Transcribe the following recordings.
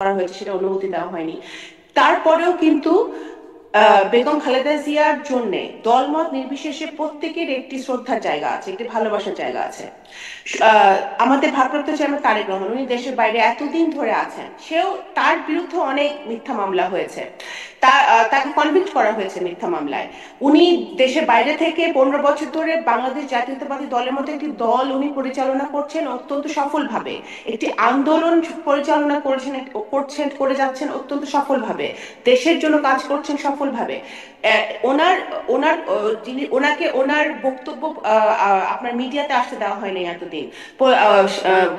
করা হয়েছে সেটা অনুমতি দেওয়া হয়নি। তারপরেও কিন্তু বেগম খালেদা জিয়ার জন্য দলমত নির্বিশেষে প্রত্যেকের একটি শ্রদ্ধার জায়গা আছে, একটি ভালোবাসার জায়গা আছে। আমাদের ভারপ্রাপ্ত চেয়ারম্যান তারেক রহমান, উনি দেশের বাইরে এতদিন ধরে আছেন, তার বিরুদ্ধে অনেক মিথ্যা মামলা হয়েছে, তাকে কনভিক্ট করা হয়েছে মিথ্যা মামলায়। উনি দেশের বাইরে থেকে 15 বছর ধরে বাংলাদেশ জাতীয়তাবাদী দলের মতো একটি দল উনি পরিচালনা করছেন অত্যন্ত সফলভাবে, একটি আন্দোলন পরিচালনা করে যাচ্ছেন অত্যন্ত সফলভাবে, দেশের জন্য কাজ করছেন সফলভাবে। ওনার ওনার যিনি ওনাকে ওনার বক্তব্য আপনার মিডিয়াতে আসতে দেওয়া হয়নি এতদিন,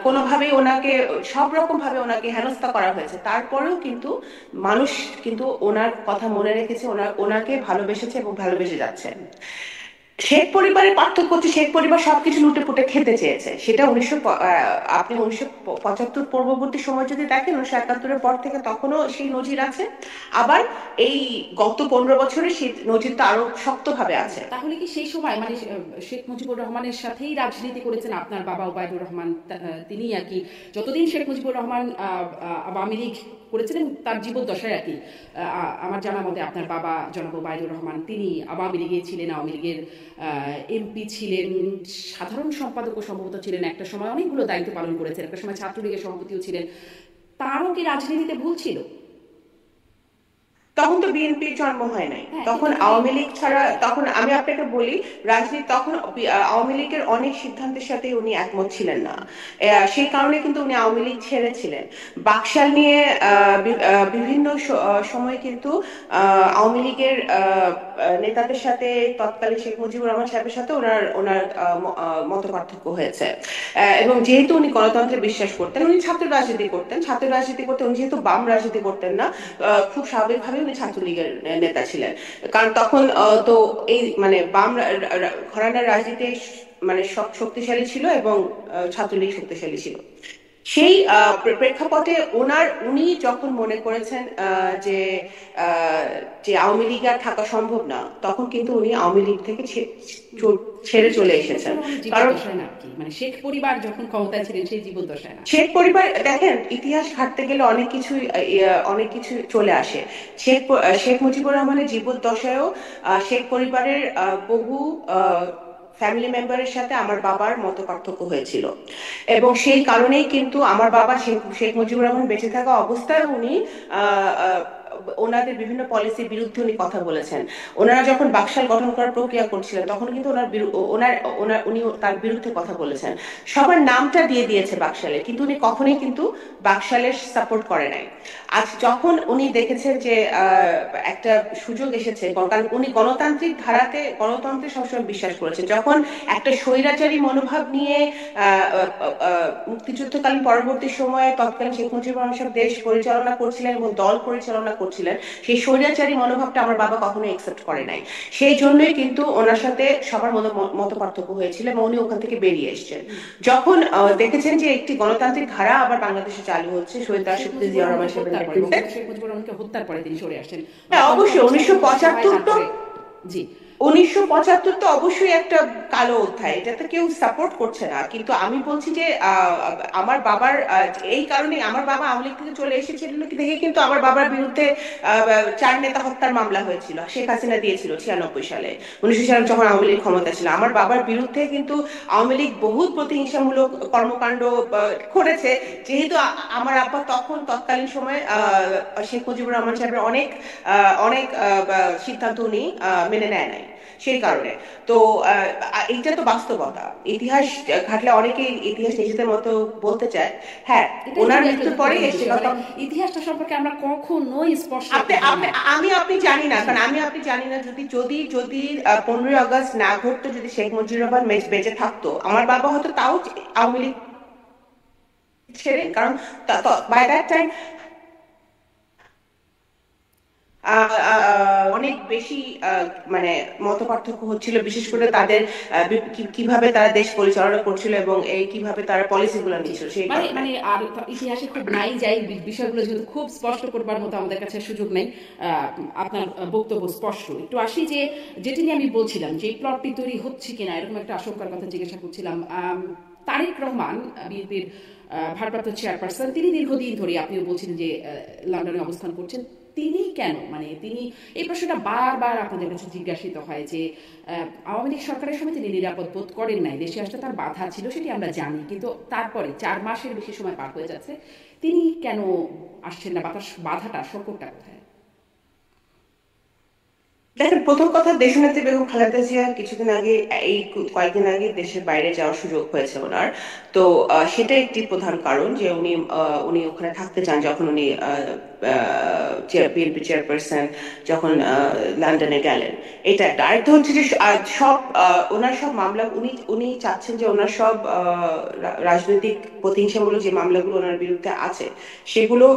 কোনোভাবেই ওনাকে সব রকম ভাবে ওনাকে হেনস্থা করা হয়েছে, তারপরেও কিন্তু মানুষ কিন্তু ওনার কথা মনে রেখেছে, ওনাকে ভালোবেসেছে এবং ভালোবেসে যাচ্ছে। শেখ পরিবারের পার্থক্য হচ্ছে শেখ পরিবার সবকিছু লুটে পুটে খেতে চেয়েছে, সেটা আপনি 1975 পূর্ববর্তী সময় যদি দেখেন, 1971-এর পর থেকে তখনও সেই নজির আছে। আবার এই গত 15 বছরে সেই নজিরটা আরো শক্তভাবে আছে। তাহলে কি সেই সময় মানে শেখ মুজিবুর রহমানের সাথেই রাজনীতি করেছেন আপনার বাবা ওবায়দুর রহমান? তিনি আর কি যতদিন শেখ মুজিবুর রহমান আওয়ামী লীগ করেছিলেন তার জীবদ্দশায় আর কি, আমার জানা মতে আপনার বাবা জনাব ওবায়দুর রহমান তিনি আওয়ামী লীগে ছিলেন, আওয়ামী লীগের এমপি ছিলেন, সাধারণ সম্পাদকও সম্ভবত ছিলেন, একটা সময় অনেকগুলো দায়িত্ব পালন করেছেন, একটা সময় ছাত্রলীগের সভাপতিও ছিলেন। তারও কি রাজনীতিতে ভুল ছিল? তখন তো বিএনপির জন্ম হয় নাই, হ্যাঁ, তখন কিন্তু মানে আওয়ামী লীগ ছাড়া, তখন আমি আপনাকে বলি, রাজনীতি তখন আওয়ামী লীগের অনেক সিদ্ধান্তের সাথে উনি একমত ছিলেন না। সেই কারণে কিন্তু উনি আওয়ামী লীগ ছেড়েছিলেন। বাকশাল নিয়ে বিভিন্ন সময় কিন্তু আওয়ামী লীগের নেতাদের সাথে, তৎকালীন শেখ মুজিবুর রহমান সাহেবের সাথে ওনার ওনার মত পার্থক্য হয়েছে। এবং যেহেতু উনি গণতন্ত্রে বিশ্বাস করতেন, উনি ছাত্র রাজনীতি করতেন, উনি যেহেতু বাম রাজনীতি করতেন না, খুব স্বাভাবিকভাবে উনি ছাত্রলীগের নেতা ছিলেন। কারণ তখন তো এই মানে ঘরানার রাজনীতি মানে সব শক্তিশালী ছিল এবং ছাত্রলীগ শক্তিশালী ছিল। সেই প্রেক্ষাপটে উনি যখন মনে করেছেন যে আওয়ামী লীগ আর থাকা সম্ভব না, তখন কিন্তু উনি আওয়ামী লীগ থেকে ছেড়ে মানে চলে শেখ এসেছেন। মুজিবুর রহমানের কারণ জীবদ্দশায় না আর কি, মানে শেখ পরিবার যখন ক্ষমতায় ছিলেন সেই জীবদ্দশায় না। শেখ পরিবার, দেখেন ইতিহাস ঘাটতে গেলে অনেক কিছু চলে আসে। শেখ মুজিবুর রহমানের জীবদ্দশায়ও শেখ পরিবারের বহু ফ্যামিলি মেম্বারের সাথে আমার বাবার মত পার্থক্য হয়েছিল, এবং সেই কারণেই কিন্তু আমার বাবা শেখ মুজিবুর রহমান বেঁচে থাকা অবস্থায় উনি আহ আহ, ওনাদের বিভিন্ন পলিসির বিরুদ্ধে উনি কথা বলেছেন। ওনারা যখন বাকশাল গঠন করার প্রক্রিয়া করছিলেন, তখন কিন্তু উনি তার বিরুদ্ধে কথা বলেছেন। সবার নামটা দিয়ে দিয়েছে বাকশালে, কিন্তু উনি কখনোই কিন্তু বাকশালের সাপোর্ট করে নাই। আজ যখন উনি দেখেছেন যে একটা সুযোগ এসেছে, কারণ উনি গণতন্ত্রে সবসময় বিশ্বাস করেছেন, যখন একটা স্বৈরাচারী মনোভাব নিয়ে মুক্তিযুদ্ধকালীন পরবর্তী সময়ে তৎকালীন শেখ মুজিবুর রহমান সাহেব দেশ পরিচালনা করছিলেন এবং দল পরিচালনা করছিলেন, সেই স্বৈরাচারী মনোভাবটা আমার বাবা কখনোই একসেপ্ট করে নাই। সেই জন্যই কিন্তু ওনার সাথে সবার মত পার্থক্য হয়েছিল এবং উনি ওখান থেকে বেরিয়ে এসেছেন। যখন দেখেছেন যে একটি গণতান্ত্রিক ধারা আবার বাংলাদেশে চালু হচ্ছে শহীদ শেখ রাষ্ট্রপতি মুজিবুর জিয়াউর রহমান রহমানকে সাহেবের হত্যার পরে, নেতৃত্বে। বঙ্গবন্ধু শেখ মুজিবুর রহমানকে হত্যার পরে তিনি সরে আসেন, হ্যাঁ, অবশ্যই পঞ্চগড় 1975 সভায় তো তারপরে। জি। 1975 তো অবশ্যই একটা কালো অধ্যায়, এটা তো কেউ সাপোর্ট করছে না, কিন্তু আমি বলছি যে আমার বাবার এই কারণে আমার বাবা আওয়ামী লীগ থেকে চলে এসেছিলেন কি দেখে কিন্তু আমার বাবার বিরুদ্ধে 4 নেতা হত্যার মামলা হয়েছিল, শেখ হাসিনা দিয়েছিল 96 সালে। 1996 যখন আওয়ামী লীগ ক্ষমতা ছিল, আমার বাবার বিরুদ্ধে কিন্তু আওয়ামী লীগ বহুত প্রতিহিংসামূলক কর্মকাণ্ড করেছে। যেহেতু আমার আব্বা তখন তৎকালীন সময়ে শেখ মুজিবুর রহমান সাহেবের অনেক সিদ্ধান্ত উনি মেনে নেয় নাই, সেই কারণে। তো এইটা তো বাস্তবতা। ইতিহাস ঘাটলে অনেকেই ইতিহাস নিজেদের মতো বলতে চায়। হ্যাঁ, এটাই ওনার খুবই একটা মৃত্যুর পরেই দুঃখজনক এসছে বিষয়, মানে গত। ইতিহাসটা সম্পর্কে আমরা কখনোই স্পষ্ট আপনি একটা আপনি ধারণা। আপনি জানি না, জি। কারণ আপনি জানি না, যদি 15ই আগস্ট না ঘটতো, যদি শেখ মুজিবুর রহমান বেঁচে থাকতো, আমার বাবা হয়তো তাও আওয়ামী লীগ ছেড়ে, কারণ বাই দ্যাট টাইম অনেক বেশি মানে মতপার্থক্য হচ্ছিল, বিশেষ করে তাদের কিভাবে তারা দেশ পরিচালনা করছিল এবং এই কিভাবে তারা পলিসি গুলো জি। নিচ্ছিল, সেই মানে কারণে। মানে আর ইতিহাসে খুব নাই যাই, বিষয়গুলো যেহেতু খুব স্পষ্ট করবার মতো আমাদের কাছে সুযোগ নেই। আপনার বক্তব্য স্পষ্ট। একটু আসি যে যেটি নিয়ে আমি বলছিলাম যে প্লটটি তৈরি হচ্ছে কিনা এরকম একটা আশঙ্কার কথা জিজ্ঞাসা করছিলাম। তারেক রহমান বিএনপির ভারপ্রাপ্ত চেয়ারপারসন, তিনি দীর্ঘদিন ধরে, আপনিও বলছিলেন যে লন্ডনে অবস্থান করছেন, তিনি কেন, মানে তিনি, এই প্রশ্নটা বারবার আপনাদের কাছে জিজ্ঞাসিত হয় যে আওয়ামী লীগ সরকারের সময় তিনি নিরাপদ বোধ করেন নাই, দেশে আসতে তার বাধা ছিল সেটি আমরা জানি, কিন্তু তারপরে 4 মাসের বেশি সময় পার হয়ে যাচ্ছে, তিনি কেন আসছেন না, বাধাটা, সংকটটা কোথায়? দেখেন, প্রথম কথা, দেশনেত্রী বেগম খালেদা জিয়া কিছুদিন আগে, এই কয়েকদিন আগে দেশের বাইরে যাওয়ার সুযোগ হয়েছে ওনার। তো সেটা একটি প্রধান কারণ যে উনি ওখানে থাকতে চান, যখন উনি বিএনপি চেয়ারপারসন যখন লন্ডনে গেলেন। এটা একটা। আরেকটা হচ্ছে যে ওনার সব মামলা, উনি উনি চাচ্ছেন যে ওনার সব রাজনৈতিক প্রতিহিংসামূলক যে মামলাগুলো ওনার বিরুদ্ধে আছে সেগুলো